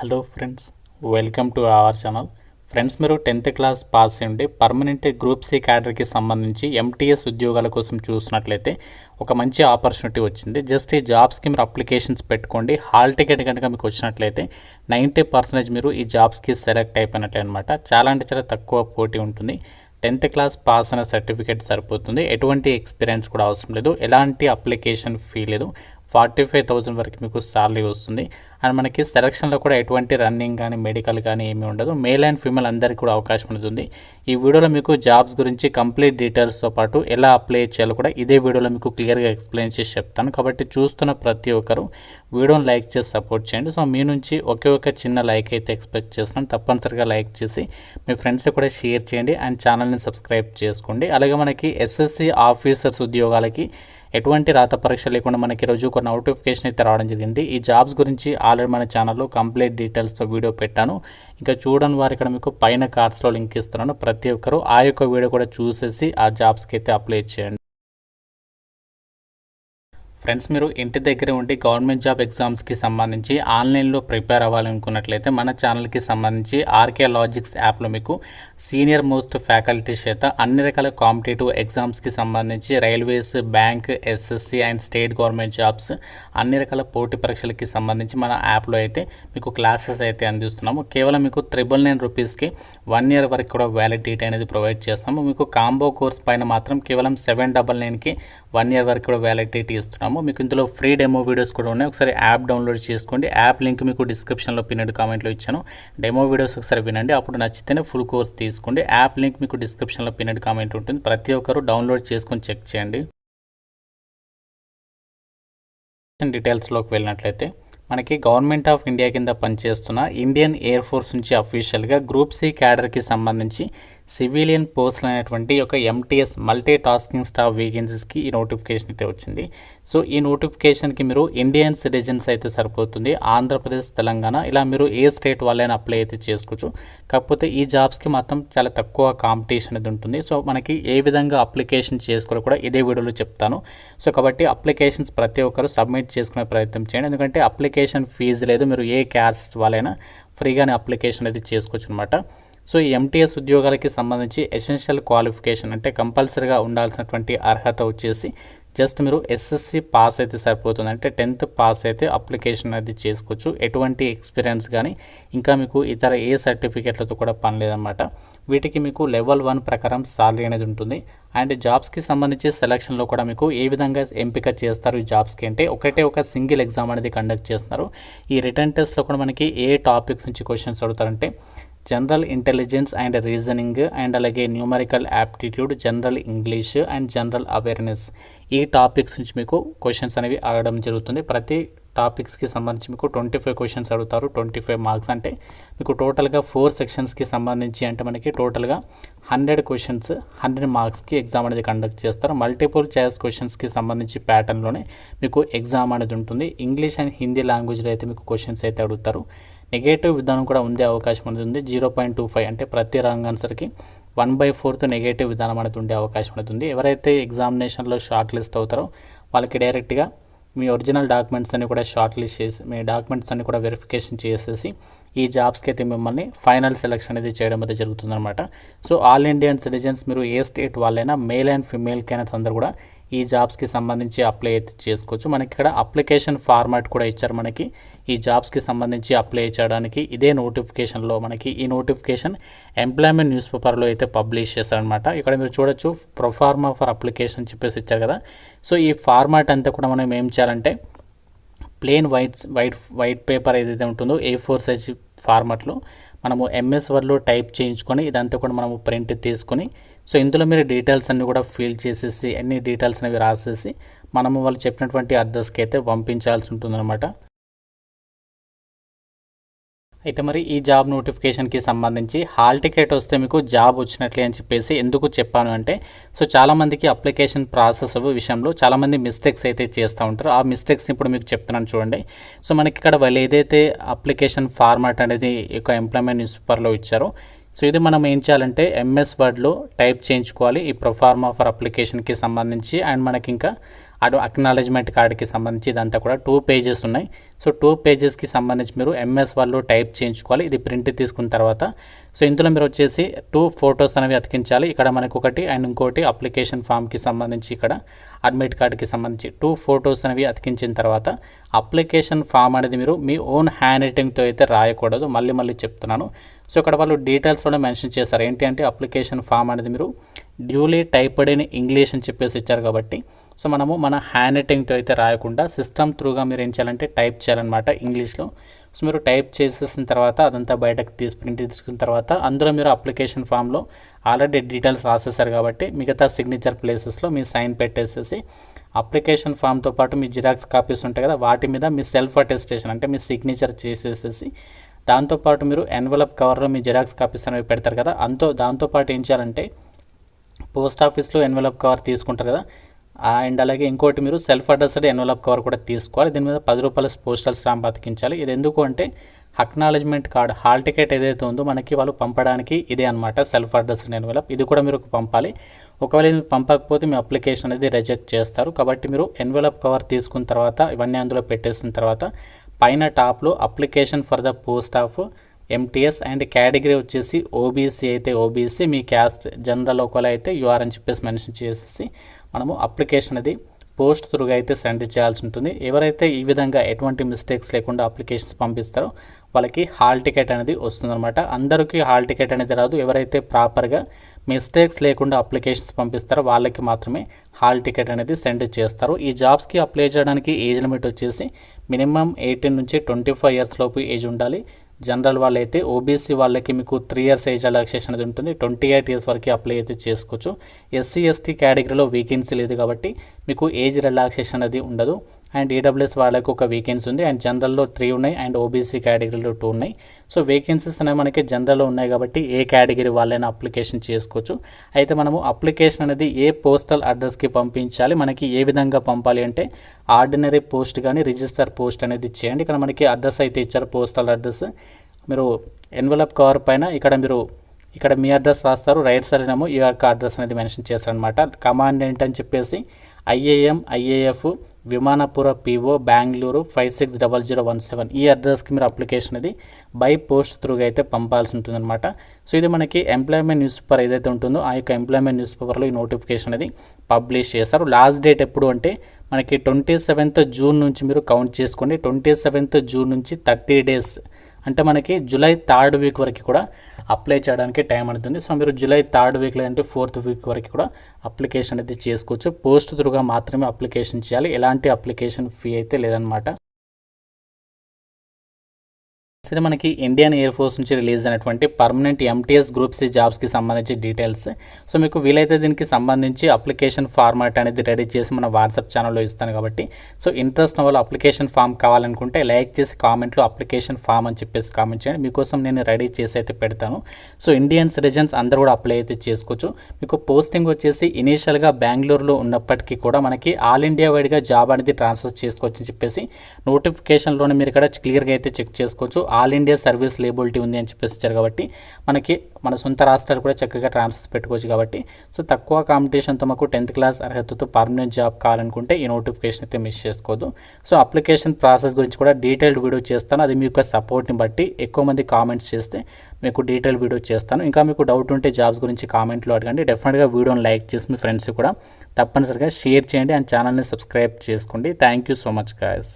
Hello friends, welcome to our channel. Friends, మీరు 10th class pass అయ్యి permanent group C క్యాడర్కి సంబంధించి MTS ఉద్యోగాల కోసం చూసినట్లయితే ఒక మంచి ఆపర్చునిటీ వచ్చింది. జస్ట్ ఈ జాబ్స్కి మీరు అప్లికేషన్స్ పెట్టుకోండి. హాల్ టికెట్ కనుక మీకు వచ్చినట్లయితే 90% మీరు ఈ జాబ్స్కి సెలెక్ట్ అయిపోయినట్లే అనమాట. చాలా అంటే చాలా తక్కువ పోటీ ఉంటుంది. 10th క్లాస్ పాస్ అనే సర్టిఫికేట్ సరిపోతుంది. ఎటువంటి ఎక్స్పీరియన్స్ కూడా అవసరం లేదు. ఎలాంటి అప్లికేషన్ ఫీ లేదు. 45,000 వరకు మీకు సాలరీ వస్తుంది. అండ్ మనకి సెలక్షన్లో కూడా ఎటువంటి రన్నింగ్ కానీ మెడికల్ కానీ ఏమీ ఉండదు. మేల్ అండ్ ఫీమేల్ అందరికీ కూడా అవకాశం ఉంటుంది. ఈ వీడియోలో మీకు జాబ్స్ గురించి కంప్లీట్ డీటెయిల్స్తో పాటు ఎలా అప్లై చేయాలో కూడా ఇదే వీడియోలో మీకు క్లియర్గా ఎక్స్ప్లెయిన్ చేసి చెప్తాను. కాబట్టి చూస్తున్న ప్రతి ఒక్కరు వీడియోని లైక్ చేసి సపోర్ట్ చేయండి. సో మీ నుంచి ఒకే ఒక చిన్న లైక్ అయితే ఎక్స్పెక్ట్ చేస్తున్నాను. తప్పనిసరిగా లైక్ చేసి మీ ఫ్రెండ్స్ కూడా షేర్ చేయండి అండ్ ఛానల్ని సబ్స్క్రైబ్ చేసుకోండి. అలాగే మనకి ఎస్ఎస్సి ఆఫీసర్స్ ఉద్యోగాలకి ఎటువంటి రాత పరీక్ష లేకుండా మనకి ఈరోజు ఒక నోటిఫికేషన్ అయితే రావడం జరిగింది. ఈ జాబ్స్ గురించి ఆల్రెడీ మన ఛానల్లో కంప్లీట్ డీటెయిల్స్తో వీడియో పెట్టాను. ఇంకా చూడని వారు ఇక్కడ మీకు పైన కార్డ్స్లో లింక్ ఇస్తున్నాను. ప్రతి ఒక్కరు ఆ యొక్క వీడియో కూడా చూసేసి ఆ జాబ్స్కి అయితే అప్లై చేయండి. ఫ్రెండ్స్, మీరు ఇంటి దగ్గర ఉండి గవర్నమెంట్ జాబ్ ఎగ్జామ్స్కి సంబంధించి ఆన్లైన్లో ప్రిపేర్ అవ్వాలనుకున్నట్లయితే మన ఛానల్కి సంబంధించి ఆర్కే లాజిక్స్ యాప్లో మీకు సీనియర్ మోస్ట్ ఫ్యాకల్టీ చేత అన్ని రకాల కాంపిటేటివ్ ఎగ్జామ్స్కి సంబంధించి railways, bank, SSC and state government jobs అన్ని రకాల పోటీ పరీక్షలకి సంబంధించి మన యాప్లో అయితే మీకు క్లాసెస్ అయితే అందిస్తున్నాము. కేవలం మీకు 999 రూపీస్కి 1 year వరకు కూడా వ్యాలిడిటీ అనేది ప్రొవైడ్ చేస్తున్నాము. మీకు కాంబో కోర్స్ పైన మాత్రం కేవలం 799కి 1 year వరకు కూడా వ్యాలిడిటీ ఇస్తున్నాము. మీకు ఇందులో ఫ్రీ డెమో వీడియోస్ కూడా ఉన్నాయి. ఒకసారి యాప్ డౌన్లోడ్ చేసుకోండి. యాప్ లింక్ మీకు డిస్క్రిప్షన్లో పిన్నెడ్ కామెంట్లో ఇచ్చాను. డెమో వీడియోస్ ఒకసారి వినండి. అప్పుడు నచ్చితేనే ఫుల్ కోర్స్ తీసుకోండి. యాప్ లింక్ మీకు డిస్క్రిప్షన్లో పిన్నెడ్ కామెంట్ ఉంటుంది. ప్రతి ఒక్కరు డౌన్లోడ్ చేసుకొని చెక్ చేయండి. డీటెయిల్స్లోకి వెళ్ళినట్లయితే మనకి గవర్నమెంట్ ఆఫ్ ఇండియా కింద పనిచేస్తున్న ఇండియన్ ఎయిర్ ఫోర్స్ నుంచి అఫీషియల్గా గ్రూప్ సి క్యాడర్కి సంబంధించి సివిలియన్ పోస్టులు అనేటువంటి ఒక ఎంటీఎస్ మల్టీ టాస్కింగ్ స్టాఫ్ వేకెన్సీస్కి ఈ నోటిఫికేషన్ అయితే వచ్చింది. సో ఈ నోటిఫికేషన్కి మీరు ఇండియన్ సిటిజన్స్ అయితే సరిపోతుంది. ఆంధ్రప్రదేశ్, తెలంగాణ ఇలా మీరు ఏ స్టేట్ వాళ్ళైనా అప్లై అయితే చేసుకోవచ్చు. కాకపోతే ఈ జాబ్స్కి మాత్రం చాలా తక్కువ కాంపిటీషన్ అనేది ఉంటుంది. సో మనకి ఏ విధంగా అప్లికేషన్ చేసుకోవాలో కూడా ఇదే వీడియోలో చెప్తాను. సో కాబట్టి అప్లికేషన్స్ ప్రతి ఒక్కరు సబ్మిట్ చేసుకునే ప్రయత్నం చేయండి. ఎందుకంటే అప్లికేషన్ ఫీజు లేదు. మీరు ఏ క్యాస్ట్ వాళ్ళైనా ఫ్రీగానే అప్లికేషన్ అయితే చేసుకోవచ్చు అనమాట. సో ఈ ఎంటీఎస్ ఉద్యోగాలకి సంబంధించి ఎసెన్షియల్ క్వాలిఫికేషన్ అంటే కంపల్సరీగా ఉండాల్సినటువంటి అర్హత వచ్చేసి జస్ట్ మీరు ఎస్ఎస్సి పాస్ అయితే సరిపోతుంది. అంటే 10th పాస్ అయితే అప్లికేషన్ అనేది చేసుకోవచ్చు. ఎటువంటి ఎక్స్పీరియన్స్ కానీ ఇంకా మీకు ఇతర ఏ సర్టిఫికేట్లతో కూడా పని లేదన్నమాట. వీటికి మీకు లెవెల్ 1 ప్రకారం సాలరీ అనేది ఉంటుంది. అండ్ జాబ్స్కి సంబంధించి సెలక్షన్లో కూడా మీకు ఏ విధంగా ఎంపిక చేస్తారు ఈ జాబ్స్కి అంటే ఒక సింగిల్ ఎగ్జామ్ అనేది కండక్ట్ చేస్తున్నారు. ఈ రిటర్న్ టెస్ట్లో కూడా మనకి ఏ టాపిక్స్ నుంచి క్వశ్చన్స్ అడుగుతారంటే general intelligence and reasoning and అలాగే numerical aptitude, general English and general awareness ఈ టాపిక్స్ నుంచి మీకు క్వశ్చన్స్ అనేవి అడగడం జరుగుతుంది. ప్రతి టాపిక్స్కి సంబంధించి మీకు 25 క్వశ్చన్స్ అడుగుతారు. 25 మార్క్స్ అంటే మీకు టోటల్గా 4 సెక్షన్స్కి సంబంధించి అంటే మనకి టోటల్గా 100 క్వశ్చన్స్ 100 మార్క్స్కి ఎగ్జామ్ అనేది కండక్ట్ చేస్తారు. మల్టిపుల్ చాయిస్ క్వశ్చన్స్కి సంబంధించి ప్యాటర్న్లోనే మీకు ఎగ్జామ్ అనేది ఉంటుంది. ఇంగ్లీష్ అండ్ హిందీ లాంగ్వేజ్లో అయితే మీకు క్వశ్చన్స్ అయితే అడుగుతారు. నెగేటివ్ విధానం కూడా ఉండే అవకాశం అనేది ఉంది. 0.25 అంటే ప్రతి రాంగ్ ఆన్సర్కి 1/4 నెగేటివ్ విధానం అనేది ఉండే అవకాశం అనేది ఉంది. ఎవరైతే ఎగ్జామినేషన్లో షార్ట్ లిస్ట్ అవుతారో వాళ్ళకి డైరెక్ట్గా మీ ఒరిజినల్ డాక్యుమెంట్స్ అన్ని కూడా షార్ట్ లిస్ట్ చేసి మీ డాక్యుమెంట్స్ అన్ని కూడా వెరిఫికేషన్ చేసేసి ఈ జాబ్స్కి అయితే మిమ్మల్ని ఫైనల్ సెలక్షన్ అనేది చేయడం అయితే జరుగుతుందన్నమాట. సో ఆల్ ఇండియన్ సిటిజన్స్ మీరు ఏ స్టేట్ వాళ్ళైనా మేల్ అండ్ ఫీమేల్ క్యాండిడేట్స్ అందరూ కూడా ఈ జాబ్స్కి సంబంధించి అప్లై అయితే చేసుకోవచ్చు. మనకి ఇక్కడ అప్లికేషన్ ఫార్మాట్ కూడా ఇచ్చారు. మనకి ఈ జాబ్స్కి సంబంధించి అప్లై చేయడానికి ఇదే నోటిఫికేషన్లో మనకి ఈ నోటిఫికేషన్ ఎంప్లాయ్మెంట్ న్యూస్ పేపర్లో అయితే పబ్లిష్ చేశారనమాట. ఇక్కడ మీరు చూడొచ్చు ప్రొఫార్మా ఫర్ అప్లికేషన్ చెప్పేసి ఇచ్చారు కదా. సో ఈ ఫార్మాట్ అంతా కూడా మనం ఏం చేయాలంటే ప్లెయిన్ వైట్ పేపర్ ఏదైతే ఉంటుందో A4 సైజ్ ఫార్మాట్లో మనము MS వర్డ్లో టైప్ చేయించుకొని ఇదంతా కూడా మనము ప్రింట్ తీసుకొని సో ఇందులో మీరు డీటెయిల్స్ అన్నీ కూడా ఫిల్ చేసేసి అన్ని డీటెయిల్స్ అనేవి రాసేసి మనము వాళ్ళు చెప్పినటువంటి అడ్రస్కి అయితే పంపించాల్సి ఉంటుందన్నమాట. అయితే మరి ఈ జాబ్ నోటిఫికేషన్కి సంబంధించి హాల్ టికెట్ వస్తే మీకు జాబ్ వచ్చినట్లే అని చెప్పేసి ఎందుకు చెప్పాను అంటే సో చాలామందికి అప్లికేషన్ ప్రాసెస్ విషయంలో చాలామంది మిస్టేక్స్ అయితే చేస్తూ ఉంటారు. ఆ మిస్టేక్స్ ఇప్పుడు మీకు చెప్తున్నాను చూడండి. సో మనకి ఇక్కడ వాళ్ళు ఏదైతే అప్లికేషన్ ఫార్మాట్ అనేది ఒక ఎంప్లాయ్మెంట్ న్యూస్ పేపర్లో ఇచ్చారో సో ఇది మనం ఏం చేయాలంటే MS వర్డ్లో టైప్ చేయించుకోవాలి ఈ ప్రొఫార్మా ఫర్ అప్లికేషన్కి సంబంధించి. అండ్ మనకి ఇంకా అటు అక్నాలెడ్జ్మెంట్ కార్డ్కి సంబంధించి ఇదంతా కూడా 2 పేజెస్ ఉన్నాయి. సో 2 పేజెస్కి సంబంధించి మీరు ఎంఎస్ వాళ్ళు టైప్ చేయించుకోవాలి. ఇది ప్రింట్ తీసుకున్న తర్వాత సో ఇందులో మీరు వచ్చేసి 2 ఫొటోస్ అనేవి అతికించాలి. ఇక్కడ మనకు ఒకటి అండ్ ఇంకోటి అప్లికేషన్ ఫామ్కి సంబంధించి ఇక్కడ అడ్మిట్ కార్డ్కి సంబంధించి 2 ఫొటోస్ అనేవి అతికించిన తర్వాత అప్లికేషన్ ఫామ్ అనేది మీరు మీ ఓన్ హ్యాండ్ రైటింగ్తో అయితే రాయకూడదు. మళ్ళీ చెప్తున్నాను. సో ఇక్కడ వాళ్ళు డీటెయిల్స్ కూడా మెన్షన్ చేశారు. ఏంటి అంటే అప్లికేషన్ ఫామ్ అనేది మీరు డ్యూలీ టైప్డ్ ఇన్ ఇంగ్లీష్ అని చెప్పేసి ఇచ్చారు కాబట్టి సో మనము మన హ్యాండ్ రైటింగ్తో అయితే రాయకుండా సిస్టమ్ త్రూగా మీరు ఏం చేయాలంటే టైప్ చేయాలన్నమాట ఇంగ్లీష్లో. సో మీరు టైప్ చేసేసిన తర్వాత అదంతా బయటకు ప్రింట్ తీసుకున్న తర్వాత అందులో మీరు అప్లికేషన్ ఫామ్లో ఆల్రెడీ డీటెయిల్స్ రాసేసారు కాబట్టి మిగతా సిగ్నేచర్ ప్లేసెస్లో మీ సైన్ పెట్టేసేసి అప్లికేషన్ ఫామ్తో పాటు మీ జిరాక్స్ కాపీస్ ఉంటాయి కదా వాటి మీద మీ సెల్ఫ్ అటెస్టేషన్ అంటే మీ సిగ్నేచర్ చేసేసేసి దాంతోపాటు మీరు ఎన్వలప్ కవర్లో మీ జిరాక్స్ కాపీస్ అనేవి పెడతారు కదా దాంతోపాటు ఏం చేయాలంటే పోస్ట్ ఆఫీస్లో ఎన్వలప్ కవర్ తీసుకుంటారు కదా అండ్ అలాగే ఇంకోటి మీరు సెల్ఫ్ అడ్రస్డ్ ఎన్వలప్ కవర్ కూడా తీసుకోవాలి. దీని మీద 10 రూపాయల పోస్టల్ స్టాంప్ అతికించాలి. ఇది ఎందుకు అంటే అక్నాలెడ్జ్మెంట్ కార్డ్ హాల్ టికెట్ ఏదైతే ఉందో మనకి వాళ్ళు పంపడానికి ఇదే అనమాట సెల్ఫ్ అడ్రస్డ్ ఎన్వలప్. ఇది కూడా మీరు పంపాలి. ఒకవేళ ఇది పంపకపోతే మీ అప్లికేషన్ అనేది రిజెక్ట్ చేస్తారు. కాబట్టి మీరు ఎన్వలప్ కవర్ తీసుకున్న తర్వాత ఇవన్నీ అందులో పెట్టేసిన తర్వాత పైన టాప్లో application for the post of MTS and category వచ్చేసి ఓబీసీ అయితే ఓబీసీ, మీ క్యాస్ట్ జనరల్ ఒకవేళ అయితే యూఆర్ అని చెప్పేసి మెన్షన్ చేసేసి మనము అప్లికేషన్ అది పోస్ట్ త్రూగా అయితే సెండ్ చేయాల్సి ఉంటుంది. ఎవరైతే ఈ విధంగా ఎటువంటి మిస్టేక్స్ లేకుండా అప్లికేషన్స్ పంపిస్తారో వాళ్ళకి హాల్ టికెట్ అనేది వస్తుందన్నమాట. అందరికీ హాల్ టికెట్ అనేది రాదు. ఎవరైతే ప్రాపర్గా మిస్టేక్స్ లేకుండా అప్లికేషన్స్ పంపిస్తారో వాళ్ళకి మాత్రమే హాల్ టికెట్ అనేది సెండ్ చేస్తారు. ఈ జాబ్స్కి అప్లై చేయడానికి ఏజ్ లిమిట్ వచ్చేసి మినిమం 18 నుంచి 25 ఇయర్స్ లోపు ఏజ్ ఉండాలి. జనరల్ వాళ్ళైతే ఓబీసీ వాళ్ళకి మీకు 3 ఇయర్స్ ఏజ్ రిలాక్సేషన్ అనేది ఉంటుంది. 28 ఇయర్స్ వరకు అప్లై అయితే చేసుకోవచ్చు. ఎస్సీ ఎస్టీ కేటగిరీలో వేకెన్సీ లేదు కాబట్టి మీకు ఏజ్ రిలాక్సేషన్ అనేది ఉండదు. అండ్ ఈడబ్ల్యూఎస్ వాళ్ళకి ఒక వేకెన్సీ ఉంది. అండ్ జనరల్లో 3 ఉన్నాయి అండ్ ఓబీసీ కేటగిరీలో 2 ఉన్నాయి. సో వేకెన్సీస్ అనేవి మనకి జనరల్లో ఉన్నాయి కాబట్టి ఏ కేటగిరీ వాళ్ళైనా అప్లికేషన్ చేసుకోవచ్చు. అయితే మనము అప్లికేషన్ అనేది ఏ పోస్టల్ అడ్రస్కి పంపించాలి, మనకి ఏ విధంగా పంపాలి అంటే ఆర్డినరీ పోస్ట్ కానీ రిజిస్టర్ పోస్ట్ అనేది చేయండి. ఇక్కడ మనకి అడ్రస్ అయితే ఇచ్చారు పోస్టల్ అడ్రస్. మీరు ఎన్వలప్ కవర్ పైన ఇక్కడ మీ అడ్రస్ రాస్తారు, రైట్ సైడ్ ఏమో ఈ యొక్క అడ్రస్ అనేది మెన్షన్ చేస్తారనమాట. కమాండ్ ఏంటని చెప్పేసి IAF విమానపుర PO బెంగళూరు 560017 ఈ అడ్రస్కి మీరు అప్లికేషన్ అది బై పోస్ట్ త్రూగా అయితే పంపాల్సి ఉంటుందన్నమాట. సో ఇది మనకి ఎంప్లాయ్మెంట్ న్యూస్ పేపర్ ఏదైతే ఉంటుందో ఆ యొక్క ఎంప్లాయ్మెంట్ న్యూస్ పేపర్లో ఈ నోటిఫికేషన్ అది పబ్లిష్ చేస్తారు. లాస్ట్ డేట్ ఎప్పుడు అంటే మనకి 27th జూన్ నుంచి మీరు కౌంట్ చేసుకోండి. 27th జూన్ నుంచి 30 డేస్ అంటే మనకి జూలై 3rd వీక్ వరకు కూడా అప్లై చేయడానికి టైం ఉంటుంది. సో మీరు జూలై 3rd వీక్ లేదంటే 4th వీక్ వరకు కూడా అప్లికేషన్ అయితే చేసుకోవచ్చు. పోస్ట్ త్రూగా మాత్రమే అప్లికేషన్ చేయాలి. ఎలాంటి అప్లికేషన్ ఫీ అయితే లేదనమాట. ఇది మనకి ఇండియన్ ఎయిర్ ఫోర్స్ నుంచి రిలీజ్ అయినటువంటి పర్మనెంట్ MTS గ్రూప్ C జాబ్స్కి సంబంధించి డీటెయిల్స్. సో మీకు వీలైతే దీనికి సంబంధించి అప్లికేషన్ ఫార్మాట్ అనేది రెడీ చేసి మన వాట్సాప్ ఛానల్లో ఇస్తాను కాబట్టి సో ఇంట్రెస్ట్ ఉన్న వాళ్ళు అప్లికేషన్ ఫామ్ కావాలనుకుంటే లైక్ చేసి కామెంట్లో అప్లికేషన్ ఫామ్ అని చెప్పేసి కామెంట్ చేయండి. మీకోసం నేను రెడీ చేసి అయితే పెడతాను. సో ఇండియన్ సిటిజన్స్ అందరూ కూడా అప్లై అయితే చేసుకోవచ్చు. మీకు పోస్టింగ్ వచ్చేసి ఇనీషియల్గా బెంగళూరులో ఉన్నప్పటికీ కూడా మనకి ఆల్ ఇండియా వైడ్గా జాబ్ అనేది ట్రాన్స్ఫర్ చేసుకోవచ్చు అని చెప్పేసి నోటిఫికేషన్లోనే మీరు ఇక్కడ క్లియర్గా అయితే చెక్ చేసుకోవచ్చు. ఆల్ ఇండియా సర్వీస్ లేబిలిటీ ఉంది అని చెప్పేసి ఇచ్చారు కాబట్టి మనకి మన సొంత రాష్ట్రాలు కూడా చక్కగా ట్రాన్స్ఫర్ పెట్టుకోవచ్చు. కాబట్టి సో తక్కువ కాంపిటీషన్తో మాకు 10th క్లాస్ అర్హతతో పర్మనెంట్ జాబ్ కావాలనుకుంటే ఈ నోటిఫికేషన్ అయితే మిస్ చేసుకోవద్దు. సో అప్లికేషన్ ప్రాసెస్ గురించి కూడా డీటెయిల్డ్ వీడియో చేస్తాను. అది మీ యొక్క సపోర్ట్ని బట్టి ఎక్కువ మంది కామెంట్స్ చేస్తే మీకు డీటెయిల్ వీడియో చేస్తాను. ఇంకా మీకు డౌట్ ఉంటే జాబ్స్ గురించి కామెంట్లో అడగండి. డెఫినెట్గా వీడియోని లైక్ చేసి మీ ఫ్రెండ్స్ కూడా తప్పనిసరిగా షేర్ చేయండి అండ్ ఛానల్ని సబ్స్క్రైబ్ చేసుకోండి. Thank you so much guys.